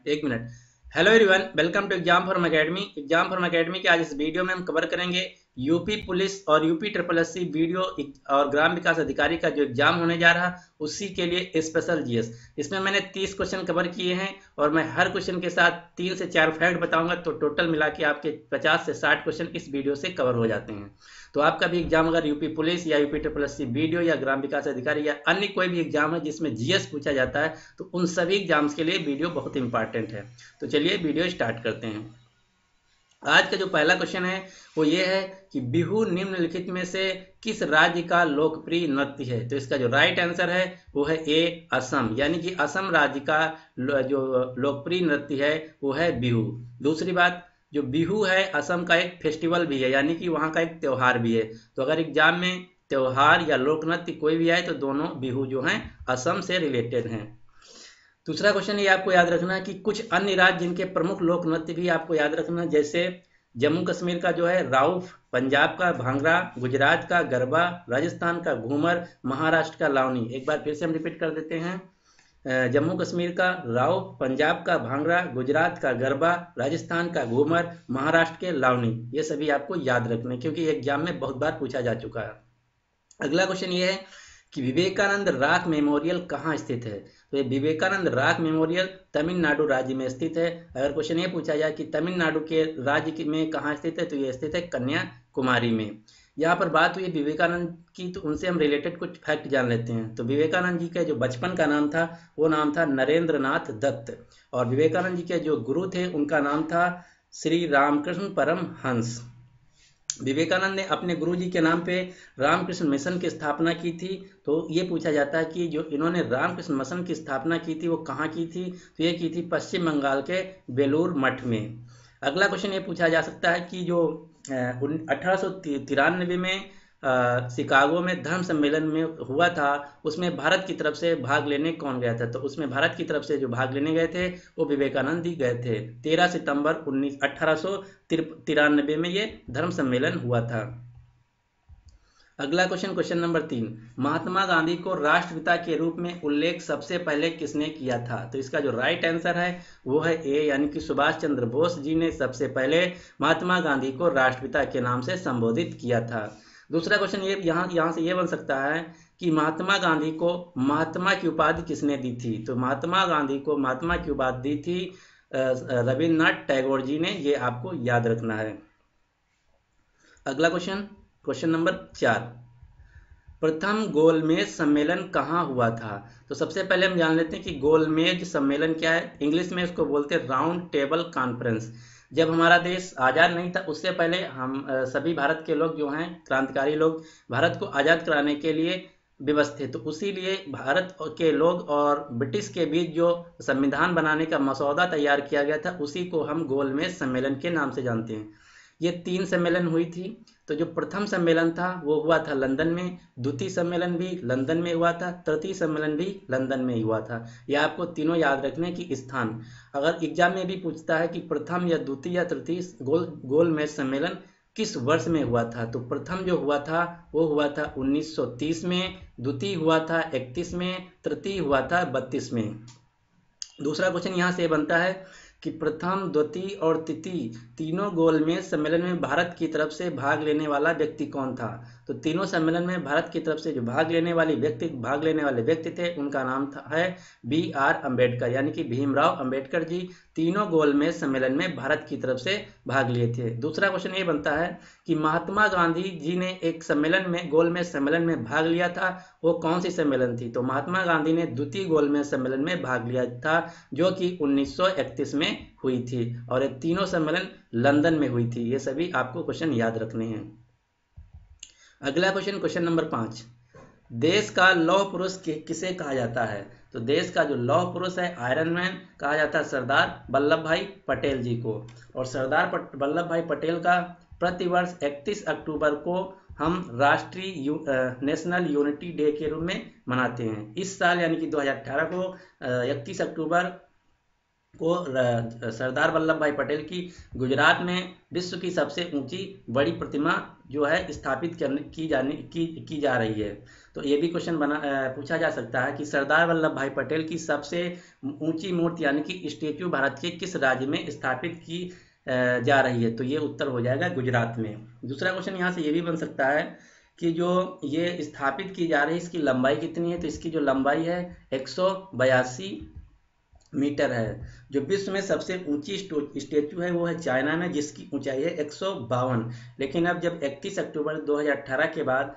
एक मिनट। Hello everyone, welcome to Exam Form Academy. Exam Form Academy के आज इस वीडियो में हम कवर करेंगे यूपी पुलिस और यूपी ट्रिपल एससी वीडियो और ग्राम विकास अधिकारी का जो एग्जाम होने जा रहा उसी के लिए स्पेशल जीएस। इसमें मैंने 30 क्वेश्चन कवर किए हैं और मैं हर क्वेश्चन के साथ 3 से 4 फैक्ट बताऊंगा, तो टोटल मिला के आपके 50 से 60 क्वेश्चन इस वीडियो से कवर हो जाते हैं। तो आपका भी एग्जाम अगर यूपी पुलिस या यूपी ट्रिपल एससी वीडियो या ग्राम विकास अधिकारी या अन्य कोई भी एग्जाम है जिसमें जीएस पूछा जाता है, तो उन सभी एग्जाम्स के लिए वीडियो बहुत इंपॉर्टेंट है। तो चलिए वीडियो स्टार्ट करते हैं। आज का जो पहला क्वेश्चन है वो ये है कि बिहू निम्नलिखित में से किस राज्य का लोकप्रिय नृत्य है। तो इसका जो राइट आंसर है वो है ए, असम। यानी कि असम राज्य का जो लोकप्रिय नृत्य है वो है बिहू। दूसरी बात, जो बिहू है असम का एक फेस्टिवल भी है, यानी कि वहाँ का एक त्योहार भी है। तो अगर एग्जाम में त्योहार या लोक नृत्य कोई भी आए तो दोनों बिहू जो हैं असम से रिलेटेड हैं। दूसरा क्वेश्चन ये आपको याद रखना है कि कुछ अन्य राज्य जिनके प्रमुख लोक नृत्य भी आपको याद रखना, जैसे जम्मू कश्मीर का जो है राउफ, पंजाब का भांगड़ा, गुजरात का गरबा, राजस्थान का घूमर, महाराष्ट्र का लावनी। एक बार फिर से हम रिपीट कर देते हैं। जम्मू कश्मीर का राउफ, पंजाब का भांगड़ा, गुजरात का गरबा, राजस्थान का घूमर, महाराष्ट्र के लावनी। ये सभी आपको याद रखने, क्योंकि एग्जाम में बहुत बार पूछा जा चुका है। अगला क्वेश्चन ये है कि विवेकानंद रॉक मेमोरियल कहाँ स्थित है। तो ये विवेकानंद रॉक मेमोरियल तमिलनाडु राज्य में स्थित है। अगर क्वेश्चन ये पूछा जाए कि तमिलनाडु के राज्य में कहाँ स्थित है, तो ये स्थित है कन्याकुमारी में। यहाँ पर बात हुई विवेकानंद की, तो उनसे हम रिलेटेड कुछ फैक्ट जान लेते हैं। तो विवेकानंद जी का जो बचपन का नाम था वो नाम था नरेंद्र नाथ दत्त, और विवेकानंद जी के जो गुरु थे उनका नाम था श्री रामकृष्ण परमहंस। विवेकानंद ने अपने गुरुजी के नाम पे रामकृष्ण मिशन की स्थापना की थी। तो ये पूछा जाता है कि जो इन्होंने रामकृष्ण मिशन की स्थापना की थी वो कहाँ की थी। तो ये की थी पश्चिम बंगाल के बेलूर मठ में। अगला क्वेश्चन ये पूछा जा सकता है कि जो 1893 में शिकागो में धर्म सम्मेलन में हुआ था, उसमें भारत की तरफ से भाग लेने कौन गया था। तो उसमें भारत की तरफ से जो भाग लेने गए थे वो विवेकानंद ही गए थे। 13 सितंबर 1893 में ये धर्म सम्मेलन हुआ था। अगला question, question number 3, Mahatma Gandhi को राष्ट्रपिता के रूप में उल्लेख सबसे पहले किसने किया था। तो इसका जो राइट आंसर है वो है ए, यानी कि सुभाष चंद्र बोस जी ने सबसे पहले महात्मा गांधी को राष्ट्रपिता के नाम से संबोधित किया था। दूसरा क्वेश्चन ये यहाँ से ये बन सकता है कि महात्मा गांधी को महात्मा की उपाधि किसने दी थी। तो महात्मा गांधी को महात्मा की उपाधि दी थी रविन्द्रनाथ टैगोर जी ने। ये आपको याद रखना है। अगला क्वेश्चन, क्वेश्चन नंबर 4, प्रथम गोलमेज सम्मेलन कहाँ हुआ था। तो सबसे पहले हम जान लेते हैं कि गोलमेज सम्मेलन क्या है। इंग्लिश में इसको बोलते हैं राउंड टेबल कॉन्फ्रेंस। जब हमारा देश आज़ाद नहीं था उससे पहले हम सभी भारत के लोग जो हैं क्रांतिकारी लोग भारत को आज़ाद कराने के लिए विवश थे। तो उसी लिए भारत के लोग और ब्रिटिश के बीच जो संविधान बनाने का मसौदा तैयार किया गया था उसी को हम गोलमेज सम्मेलन के नाम से जानते हैं। ये 3 सम्मेलन हुई थी। तो जो प्रथम सम्मेलन था वो हुआ था लंदन में, द्वितीय सम्मेलन भी लंदन में हुआ था, तृतीय सम्मेलन भी लंदन में ही हुआ था। यह आपको तीनों याद रखने की स्थान। अगर एग्जाम में भी पूछता है कि प्रथम या द्वितीय या तृतीय गोलमेज सम्मेलन किस वर्ष में हुआ था, तो प्रथम जो हुआ था वो हुआ था 1930 में, द्वितीय हुआ था 31 में, तृतीय हुआ था 32 में। दूसरा क्वेश्चन यहाँ से बनता है कि प्रथम, द्वितीय और तृतीय तीनों गोलमेज सम्मेलन में भारत की तरफ से भाग लेने वाला व्यक्ति कौन था। तो तीनों सम्मेलन में भारत की तरफ से जो भाग लेने वाले व्यक्ति थे उनका नाम है BR अम्बेडकर, यानी कि भीमराव अम्बेडकर जी तीनों गोलमेज सम्मेलन में भारत की तरफ से भाग लिए थे। दूसरा क्वेश्चन ये बनता है कि महात्मा गांधी जी ने एक सम्मेलन में गोलमेज सम्मेलन में भाग लिया था, वो कौन सी सम्मेलन थी। तो महात्मा गांधी ने द्वितीय गोलमेज सम्मेलन में भाग लिया था जो कि 1931 में हुई थी, और ये तीनों सम्मेलन लंदन में हुई थी। ये सभी आपको क्वेश्चन याद रखने हैं। अगला क्वेश्चन, क्वेश्चन नंबर 5, देश का लौह पुरुष किसे कहा जाता है। तो देश का जो लौह पुरुष है, आयरन मैन, कहा जाता है सरदार वल्लभ भाई पटेल जी को। और सरदार वल्लभ भाई पटेल का प्रतिवर्ष 31 अक्टूबर को हम राष्ट्रीय नेशनल यूनिटी डे के रूप में मनाते हैं। इस साल यानी कि 2018 को 31 अक्टूबर को सरदार वल्लभ भाई पटेल की गुजरात में विश्व की सबसे ऊंची बड़ी प्रतिमा जो है स्थापित की जा रही है। तो ये भी क्वेश्चन पूछा जा सकता है कि सरदार वल्लभ भाई पटेल की सबसे ऊंची मूर्ति यानी कि स्टेच्यू भारत के किस राज्य में स्थापित की जा रही है, तो ये उत्तर हो जाएगा गुजरात में। दूसरा क्वेश्चन यहाँ से ये भी बन सकता है कि जो ये स्थापित की जा रही है इसकी लंबाई कितनी है, तो इसकी जो लंबाई है 182 मीटर है। जो विश्व में सबसे ऊंची स्टेच्यू है वो है चाइना में, जिसकी ऊंचाई है 152। लेकिन अब जब 31 अक्टूबर 2018 के बाद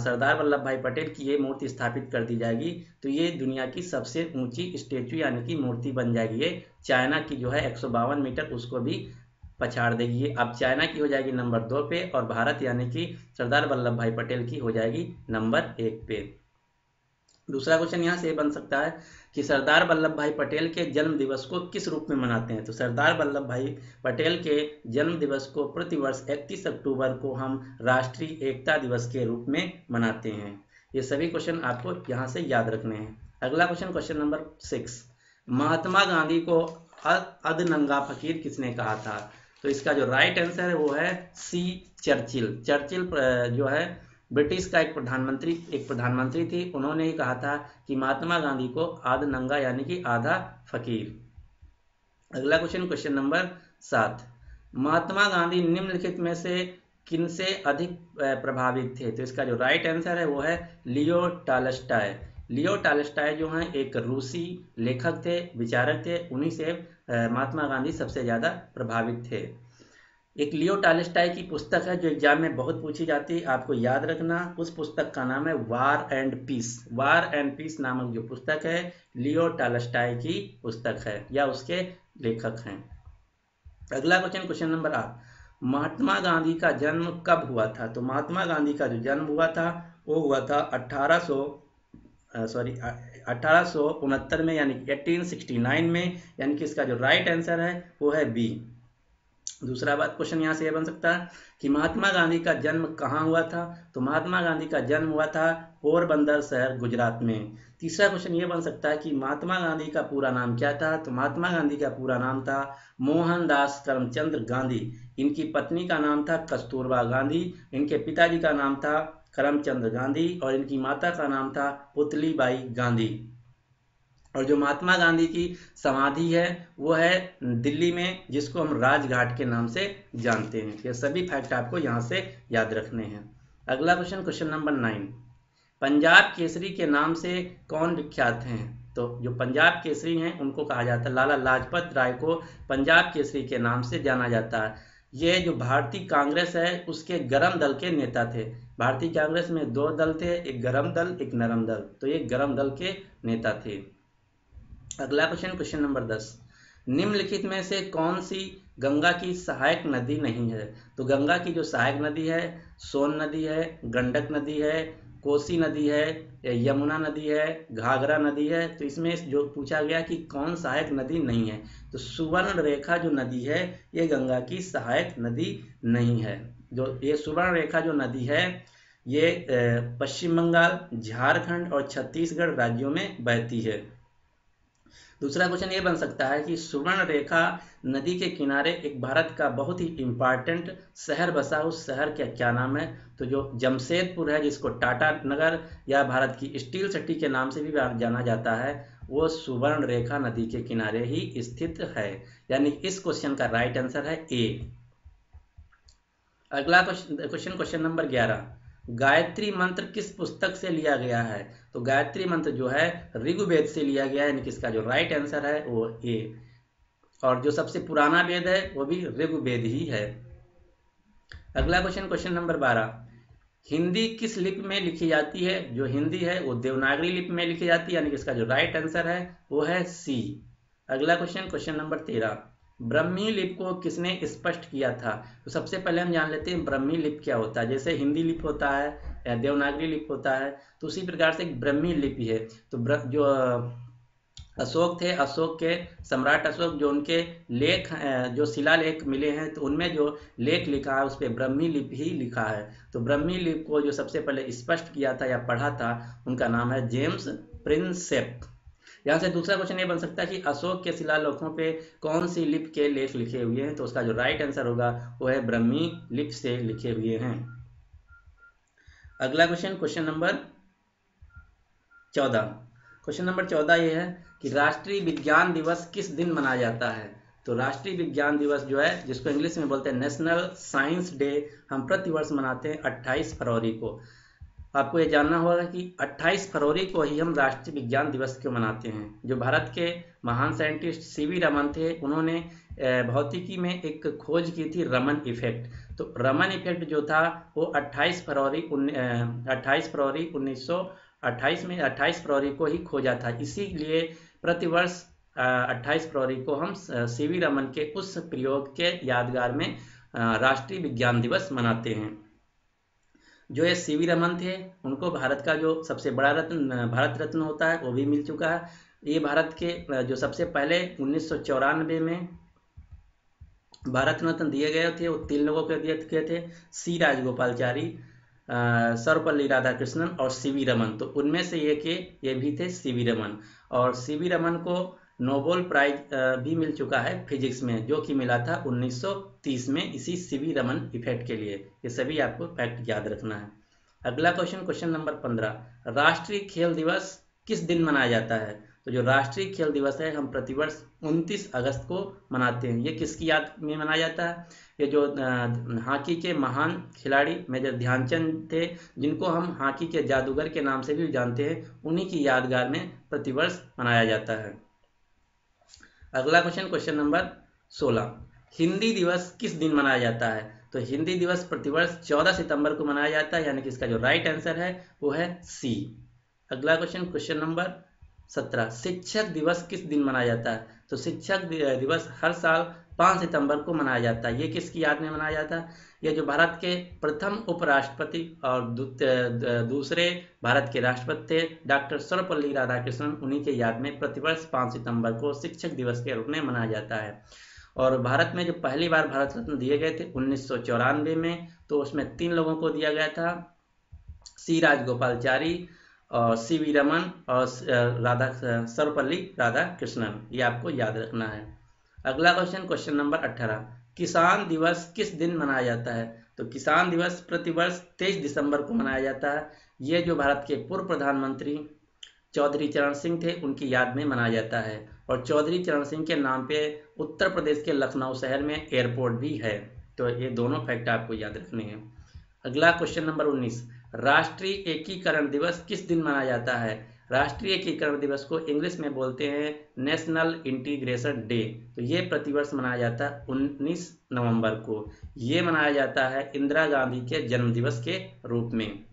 सरदार वल्लभ भाई पटेल की ये मूर्ति स्थापित कर दी जाएगी, तो ये दुनिया की सबसे ऊंची स्टेच्यू यानी कि मूर्ति बन जाएगी। ये चाइना की जो है 152 मीटर उसको भी पछाड़ देगी। ये अब चाइना की हो जाएगी नंबर 2 पे और भारत यानी कि सरदार वल्लभ भाई पटेल की हो जाएगी नंबर 1 पे। दूसरा क्वेश्चन यहाँ से बन सकता है कि सरदार वल्लभ भाई पटेल के जन्म दिवस को किस रूप में मनाते हैं, तो सरदार वल्लभ भाई पटेल के जन्म दिवस को प्रतिवर्ष 31 अक्टूबर को हम राष्ट्रीय एकता दिवस के रूप में मनाते हैं। ये सभी क्वेश्चन आपको यहाँ से याद रखने हैं। अगला question, question number 6, Mahatma Gandhi को अधनंगा फकीर किसने कहा था, तो इसका जो राइट आंसर है वो है सी, चर्चिल। चर्चिल जो है ब्रिटिश का एक प्रधानमंत्री थी, उन्होंने ही कहा था कि महात्मा गांधी को आध नंगा यानी कि आधा फकीर। अगला question, question number 7, Mahatma Gandhi निम्नलिखित में से किनसे अधिक प्रभावित थे, तो इसका जो राइट आंसर है वो है लियो टॉल्स्टॉय। लियो टॉल्स्टॉय जो हैं एक रूसी लेखक थे, विचारक थे, उन्हीं से महात्मा गांधी सबसे ज्यादा प्रभावित थे। एक लियो टॉल्स्टॉय की पुस्तक है जो एग्जाम में बहुत पूछी जाती है, आपको याद रखना। उस पुस्तक का नाम है war and peace. War and peace नामक जो पुस्तक है लियो टॉल्स्टॉय की पुस्तक है या उसके लेखक हैं। अगला question, question number 8, Mahatma Gandhi का जन्म कब हुआ था, तो महात्मा गांधी का जो जन्म हुआ था वो हुआ था 1869 में यानी 1869 में, यानी कि इसका जो राइट आंसर है वो है बी। दूसरा बात क्वेश्चन यहाँ से यह बन सकता है कि महात्मा गांधी का जन्म कहाँ हुआ था, तो महात्मा गांधी का जन्म हुआ था पोरबंदर शहर गुजरात में। तीसरा क्वेश्चन ये बन सकता है कि महात्मा गांधी का पूरा नाम क्या था, तो महात्मा गांधी का पूरा नाम था मोहनदास करमचंद गांधी। इनकी पत्नी का नाम था कस्तूरबा गांधी, इनके पिताजी का नाम था करमचंद गांधी और इनकी माता का नाम था पुतलीबाई गांधी। और जो महात्मा गांधी की समाधि है वो है दिल्ली में, जिसको हम राजघाट के नाम से जानते हैं। ये सभी फैक्ट आपको यहाँ से याद रखने हैं। अगला question, question number 9, Punjab Kesari के नाम से कौन विख्यात हैं, तो जो पंजाब केसरी हैं उनको कहा जाता है, लाला लाजपत राय को पंजाब केसरी के नाम से जाना जाता है। ये जो भारतीय कांग्रेस है उसके गरम दल के नेता थे। भारतीय कांग्रेस में 2 दल थे, एक गरम दल एक नरम दल, तो ये गरम दल के नेता थे। अगला क्वेश्चन, क्वेश्चन नंबर 10, निम्नलिखित में से कौन सी गंगा की सहायक नदी नहीं है, तो गंगा की जो सहायक नदी है सोन नदी है, गंडक नदी है, कोसी नदी है, यमुना नदी है, घाघरा नदी है। तो इसमें जो पूछा गया कि कौन सहायक नदी नहीं है, तो सुवर्ण रेखा जो नदी है ये गंगा की सहायक नदी नहीं है। जो ये सुवर्ण रेखा जो नदी है ये पश्चिम बंगाल, झारखंड और छत्तीसगढ़ राज्यों में बहती है। दूसरा क्वेश्चन ये बन सकता है कि सुवर्ण रेखा नदी के किनारे एक भारत का बहुत ही इंपॉर्टेंट शहर बसा, उस शहर का क्या नाम है, तो जो जमशेदपुर है जिसको टाटा नगर या भारत की स्टील सिटी के नाम से भी जाना जाता है, वो सुवर्ण रेखा नदी के किनारे ही स्थित है। यानी इस क्वेश्चन का राइट आंसर है ए। अगला क्वेश्चन, क्वेश्चन नंबर 11, गायत्री मंत्र किस पुस्तक से लिया गया है, तो गायत्री मंत्र जो है ऋग्वेद से लिया गया है, यानी कि इसका जो राइट आंसर है वो ए। और जो सबसे पुराना वेद है वो भी ऋग्वेद ही है। अगला क्वेश्चन, क्वेश्चन नंबर 12, हिंदी किस लिपि में लिखी जाती है, जो हिंदी है वो देवनागरी लिपि में लिखी जाती है, यानी कि इसका जो राइट आंसर है वो है सी। अगला क्वेश्चन, क्वेश्चन नंबर 13, ब्रह्मी लिपि को किसने स्पष्ट किया था, तो सबसे पहले हम जान लेते हैं ब्रह्मी लिपि क्या होता है। जैसे हिंदी लिपि होता है या देवनागरी लिपि होता है, तो उसी प्रकार से एक ब्रह्मी लिपि है। तो जो अशोक थे, अशोक के सम्राट अशोक, जो उनके लेख जो शिलालेख मिले हैं तो उनमें जो लेख लिखा है उस पर ब्रह्मी लिपि ही लिखा है। तो ब्रह्मी लिपि को जो सबसे पहले स्पष्ट किया था या पढ़ा था उनका नाम है जेम्स प्रिंसेप। यहाँ से दूसरा क्वेश्चन ये बन सकता है कि अशोक के शिलालेखों पे कौन सी लिपि के लेख लिखे हुए हैं, तो उसका जो राइट आंसर होगा वो है ब्रह्मी लिपि से लिखे हुए हैं। अगला question, question number 14। Question number 14 ये है कि राष्ट्रीय विज्ञान दिवस किस दिन मनाया जाता है। तो राष्ट्रीय विज्ञान दिवस जो है, जिसको इंग्लिश में बोलते हैं नेशनल साइंस डे, हम प्रतिवर्ष मनाते हैं 28 फरवरी को। आपको ये जानना होगा कि 28 फरवरी को ही हम राष्ट्रीय विज्ञान दिवस क्यों मनाते हैं। जो भारत के महान साइंटिस्ट सीवी रमन थे, उन्होंने भौतिकी में एक खोज की थी, रमन इफेक्ट। तो रमन इफेक्ट जो था वो 28 फरवरी 1928 में 28 फरवरी को ही खोजा था। इसीलिए प्रतिवर्ष 28 फरवरी को हम सीवी रमन के उस प्रयोग के यादगार में राष्ट्रीय विज्ञान दिवस मनाते हैं। जो ये सीवी रमन थे, उनको भारत का जो सबसे बड़ा रत्न, भारत रत्न होता है, वो भी मिल चुका है। ये भारत के जो सबसे पहले 1994 में भारत रत्न दिए गए थे, वो 3 लोगों को दिए गए थे, सी राजगोपालचारी, सर्वपल्ली राधाकृष्णन और सीवी रमन। तो उनमें से ये भी थे सीवी रमन। और सीवी रमन को नोबेल प्राइज भी मिल चुका है फिजिक्स में, जो कि मिला था 1930 में इसी सीवी रमन इफेक्ट के लिए। ये सभी आपको फैक्ट याद रखना है। अगला क्वेश्चन, क्वेश्चन नंबर 15, राष्ट्रीय खेल दिवस किस दिन मनाया जाता है। तो जो राष्ट्रीय खेल दिवस है, हम प्रतिवर्ष 29 अगस्त को मनाते हैं। ये किसकी याद में मनाया जाता है। ये जो हॉकी के महान खिलाड़ी मेजर ध्यानचंद थे, जिनको हम हॉकी के जादूगर के नाम से भी जानते हैं, उन्हीं की यादगार में प्रतिवर्ष मनाया जाता है। अगला क्वेश्चन, क्वेश्चन नंबर 16, हिंदी दिवस किस दिन मनाया जाता है। तो हिंदी दिवस प्रतिवर्ष 14 सितंबर को मनाया जाता है, यानी कि इसका जो राइट आंसर है वो है सी। अगला क्वेश्चन, क्वेश्चन नंबर 17, शिक्षक दिवस किस दिन मनाया जाता है। तो शिक्षक दिवस हर साल 5 सितंबर को मनाया जाता है। ये किसकी याद में मनाया जाता है। ये जो भारत के प्रथम उपराष्ट्रपति और दूसरे भारत के राष्ट्रपति थे, डॉक्टर सर्वपल्ली राधाकृष्णन, उन्हीं के याद में प्रतिवर्ष 5 सितंबर को शिक्षक दिवस के रूप में मनाया जाता है। और भारत में जो पहली बार भारत रत्न दिए गए थे 1994 में, तो उसमें 3 लोगों को दिया गया था, सी राजगोपालचारी और सीवी रमन और सर्वपल्ली राधाकृष्णन। ये आपको याद रखना है। अगला क्वेश्चन, क्वेश्चन नंबर 18, किसान दिवस किस दिन मनाया जाता है। तो किसान दिवस प्रतिवर्ष 23 दिसंबर को मनाया जाता है। ये जो भारत के पूर्व प्रधानमंत्री चौधरी चरण सिंह थे, उनकी याद में मनाया जाता है। और चौधरी चरण सिंह के नाम पे उत्तर प्रदेश के लखनऊ शहर में एयरपोर्ट भी है। तो ये दोनों फैक्ट आपको याद रखने हैं। अगला क्वेश्चन नंबर 19, राष्ट्रीय एकीकरण दिवस किस दिन मनाया जाता है। राष्ट्रीय एकीकरण दिवस को इंग्लिश में बोलते हैं नेशनल इंटीग्रेशन डे। तो ये प्रतिवर्ष मनाया जाता है 19 नवंबर को। ये मनाया जाता है इंदिरा गांधी के जन्म दिवस के रूप में।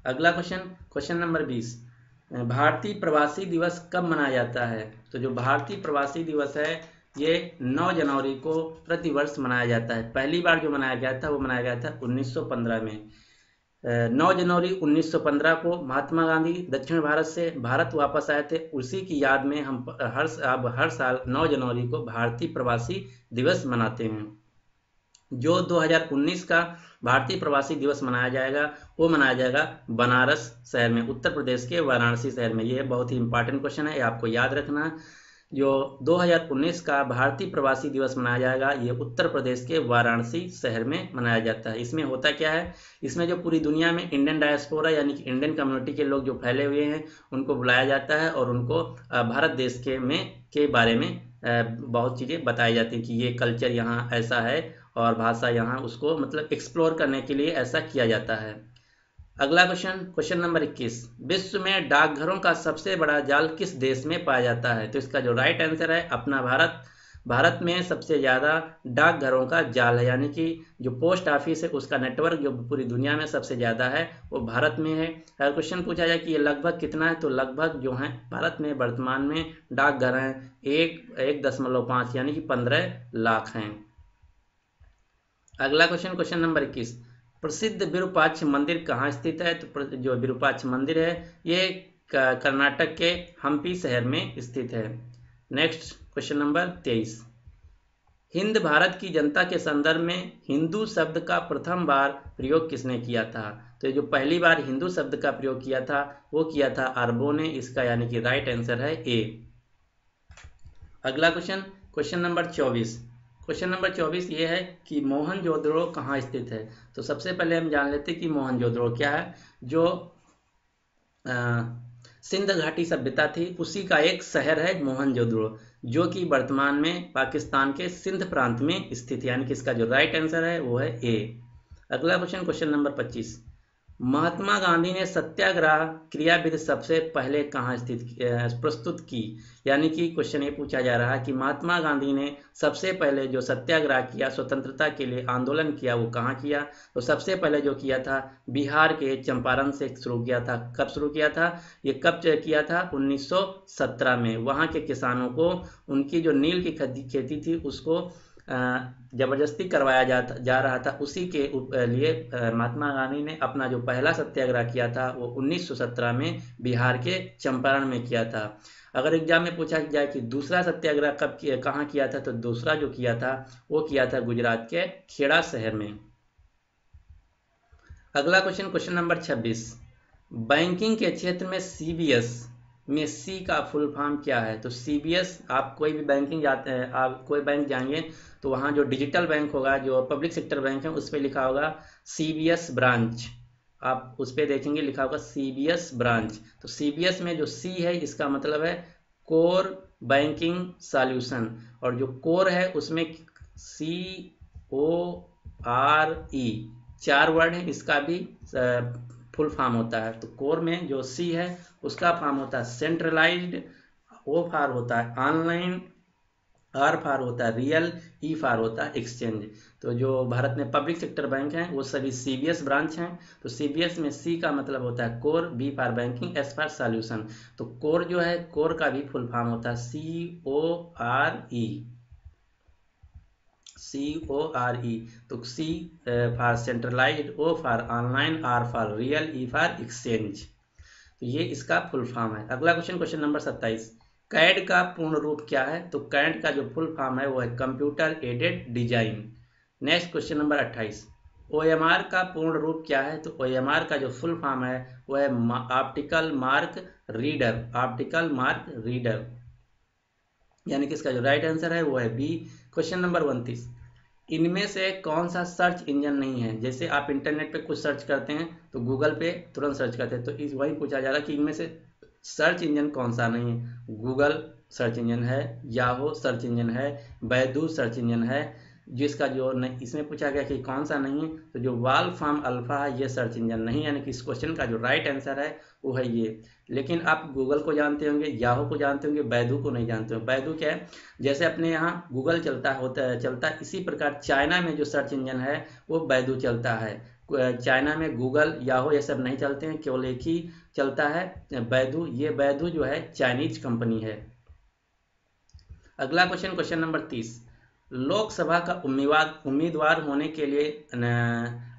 अगला क्वेश्चन, क्वेश्चन नंबर 20, भारतीय प्रवासी दिवस कब मनाया जाता है। तो जो भारतीय प्रवासी दिवस है, ये 9 जनवरी को प्रतिवर्ष मनाया जाता है। पहली बार जो मनाया गया था वो मनाया गया था 1915 में। 9 जनवरी 1915 को महात्मा गांधी दक्षिण भारत से भारत वापस आए थे। उसी की याद में हम हर साल 9 जनवरी को भारतीय प्रवासी दिवस मनाते हैं। जो 2019 का भारतीय प्रवासी दिवस मनाया जाएगा, वो मनाया जाएगा बनारस शहर में, उत्तर प्रदेश के वाराणसी शहर में। ये बहुत ही इंपॉर्टेंट क्वेश्चन है, ये आपको याद रखना है। जो 2019 का भारतीय प्रवासी दिवस मनाया जाएगा, ये उत्तर प्रदेश के वाराणसी शहर में मनाया जाता है। इसमें होता क्या है, इसमें जो पूरी दुनिया में इंडियन डायस्पोरा यानी कि इंडियन कम्युनिटी के लोग जो फैले हुए हैं, उनको बुलाया जाता है और उनको भारत देश के बारे में बहुत चीज़ें बताई जाती हैं कि ये कल्चर यहाँ ऐसा है और भाषा यहाँ, उसको मतलब एक्सप्लोर करने के लिए ऐसा किया जाता है। अगला क्वेश्चन, क्वेश्चन नंबर 21, विश्व में डाकघरों का सबसे बड़ा जाल किस देश में पाया जाता है। तो इसका जो राइट आंसर है अपना भारत। भारत में सबसे ज़्यादा डाकघरों का जाल है, यानी कि जो पोस्ट ऑफिस है उसका नेटवर्क जो पूरी दुनिया में सबसे ज़्यादा है वो भारत में है। अगर क्वेश्चन पूछा जाए कि ये लगभग कितना है, तो लगभग जो है भारत में वर्तमान में डाकघर हैं 1.5 यानी कि 15 लाख हैं। अगला क्वेश्चन, क्वेश्चन नंबर 21, प्रसिद्ध विरूपाक्ष मंदिर कहाँ स्थित है। तो जो विरूपाक्ष मंदिर है ये कर्नाटक के हम्पी शहर में स्थित है। Next question number 23, Hind Bharat की जनता के संदर्भ में हिंदू शब्द का प्रथम बार प्रयोग किसने किया था। तो जो पहली बार हिंदू शब्द का प्रयोग किया था वो किया था अरबों ने। इसका यानी कि राइट आंसर है ए। अगला question, question number 24, question number 24 ये है कि मोहनजोदड़ो कहाँ स्थित है। तो सबसे पहले हम जान लेते हैं कि मोहनजोदड़ो क्या है। जो सिंध घाटी सभ्यता थी, उसी का एक शहर है मोहनजोदड़ो, जो कि वर्तमान में पाकिस्तान के सिंध प्रांत में स्थित है, यानी कि इसका जो राइट आंसर है वो है ए। अगला question, question number 25, Mahatma Gandhi ने सत्याग्रह क्रियाविधि सबसे पहले कहाँ प्रस्तुत की, यानी कि क्वेश्चन ये पूछा जा रहा है कि महात्मा गांधी ने सबसे पहले जो सत्याग्रह किया, स्वतंत्रता के लिए आंदोलन किया, वो कहाँ किया। तो सबसे पहले जो किया था बिहार के चंपारण से शुरू किया था। कब शुरू किया था, ये कब किया था, 1917 में। वहाँ के किसानों को उनकी जो नील की खेती थी उसको जबरदस्ती करवाया जा रहा था, उसी के लिए महात्मा गांधी ने अपना जो पहला सत्याग्रह किया था वो 1917 में बिहार के चंपारण में किया था। अगर एग्जाम में पूछा जाए कि दूसरा सत्याग्रह कहाँ किया था, तो दूसरा जो किया था वो किया था गुजरात के खेड़ा शहर में। अगला क्वेश्चन, क्वेश्चन नंबर 26, बैंकिंग के क्षेत्र में सीबीएस में सी का फुल फॉर्म क्या है। तो सीबीएस, आप कोई भी बैंकिंग जाते हैं, आप कोई बैंक जाएंगे तो वहाँ जो डिजिटल बैंक होगा, जो पब्लिक सेक्टर बैंक है, उस पर लिखा होगा सीबीएस ब्रांच। आप उस पर देखेंगे लिखा होगा सीबीएस ब्रांच। तो सीबीएस में जो सी है इसका मतलब है कोर बैंकिंग सॉल्यूशन, और जो कोर है उसमें CORE 4 वर्ड है, इसका भी फुल फॉर्म होता है। तो कोर में जो सी है उसका फॉर्म होता है सेंट्रलाइज्ड, ओ फॉर होता है ऑनलाइन, आर फॉर होता है रियल, ई फॉर होता है एक्सचेंज। तो जो भारत में पब्लिक सेक्टर बैंक हैं वो सभी सीबीएस ब्रांच हैं। तो सीबीएस में सी का मतलब होता है core, B for banking, S for solution. तो कोर जो है, कोर का भी फुल फॉर्म होता है CORE। तो C for centralized, O for online, R for real, E for exchange. तो ये इसका फुल फॉर्म है। अगला क्वेश्चन, क्वेश्चन नंबर 27, कैड का पूर्ण रूप क्या है। तो कैड का जो फुल फॉर्म है वो है computer aided design. Next question number 28, OMR का पूर्ण रूप क्या है। तो OMR का जो फुल फॉर्म है वो है optical mark reader, optical mark reader, यानी कि इसका जो राइट आंसर है वो है बी। क्वेश्चन नंबर 29, इनमें से कौन सा सर्च इंजन नहीं है। जैसे आप इंटरनेट पे कुछ सर्च करते हैं तो गूगल पे तुरंत सर्च करते हैं, तो इस वही पूछा जा रहा है कि इनमें से सर्च इंजन कौन सा नहीं है। गूगल सर्च इंजन है, याहो सर्च इंजन है, बैदू सर्च इंजन है। जिसका जो नहीं, इसमें पूछा गया कि कौन सा नहीं है, तो जो वालफॉर्म अल्फा है ये सर्च इंजन नहीं, यानी कि इस क्वेश्चन का जो राइट आंसर है वो है ये। लेकिन आप गूगल को जानते होंगे, याहो को जानते होंगे, बैदू को नहीं जानते हो। बैदू क्या है, जैसे अपने यहाँ गूगल चलता है इसी प्रकार चाइना में जो सर्च इंजन है वो बैदू चलता है। चाइना में गूगल, याहो ये सब नहीं चलते हैं, केवल एक ही चलता है बैदू। ये बैदू जो है चाइनीज कंपनी है। अगला क्वेश्चन, क्वेश्चन नंबर 30, लोकसभा का उम्मीदवार होने के लिए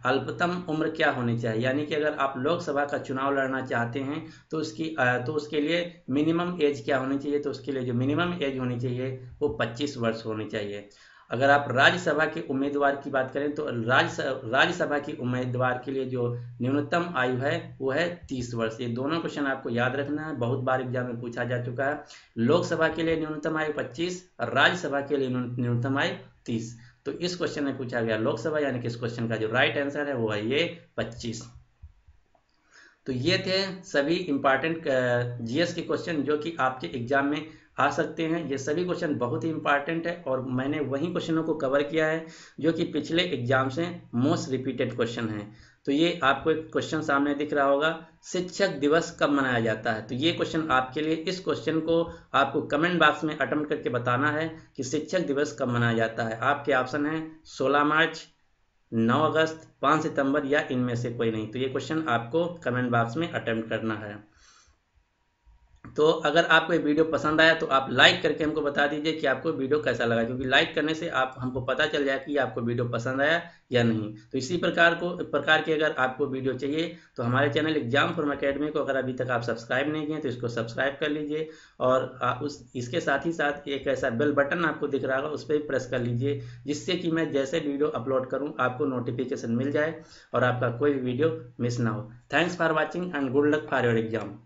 अल्पतम उम्र क्या होनी चाहिए। यानी कि अगर आप लोकसभा का चुनाव लड़ना चाहते हैं तो उसके लिए मिनिमम एज क्या होनी चाहिए। तो उसके लिए जो मिनिमम एज होनी चाहिए वो 25 वर्ष होनी चाहिए। अगर आप राज्यसभा के उम्मीदवार की बात करें तो राज्यसभा की उम्मीदवार के लिए जो न्यूनतम आयु है वो है 30 वर्ष। ये दोनों क्वेश्चन आपको याद रखना है, बहुत बार एग्जाम में पूछा जा चुका है। लोकसभा के लिए न्यूनतम आयु 25 और राज्यसभा के लिए न्यूनतम आयु 30। तो इस क्वेश्चन में पूछा गया लोकसभा, यानी कि इस क्वेश्चन का जो राइट आंसर है वो है ये 25। तो ये थे सभी इंपॉर्टेंट जीएस के क्वेश्चन जो कि आपके एग्जाम में आ सकते हैं। ये सभी क्वेश्चन बहुत ही इंपॉर्टेंट है और मैंने वही क्वेश्चनों को कवर किया है जो कि पिछले एग्जाम से मोस्ट रिपीटेड क्वेश्चन है। तो ये आपको एक क्वेश्चन सामने दिख रहा होगा, शिक्षक दिवस कब मनाया जाता है। तो ये क्वेश्चन आपके लिए, इस क्वेश्चन को आपको कमेंट बॉक्स में अटेम्प्ट करके बताना है कि शिक्षक दिवस कब मनाया जाता है। आपके ऑप्शन है 16 मार्च, 9 अगस्त, 5 सितंबर या इनमें से कोई नहीं। तो ये क्वेश्चन आपको कमेंट बॉक्स में अटेम्प्ट करना है। तो अगर आपको ये वीडियो पसंद आया तो आप लाइक करके हमको बता दीजिए कि आपको वीडियो कैसा लगा, क्योंकि लाइक करने से आप हमको पता चल जाए कि आपको वीडियो पसंद आया या नहीं। तो इसी प्रकार की अगर आपको वीडियो चाहिए तो हमारे चैनल एग्जाम फॉर्म अकेडमी को अगर अभी तक आप सब्सक्राइब नहीं किए तो इसको सब्सक्राइब कर लीजिए, और इसके साथ ही साथ एक ऐसा बेल बटन आपको दिख रहा होगा उस पर भी प्रेस कर लीजिए, जिससे कि मैं जैसे वीडियो अपलोड करूँ आपको नोटिफिकेशन मिल जाए और आपका कोई भी वीडियो मिस ना हो। Thanks for watching and good luck for your exam.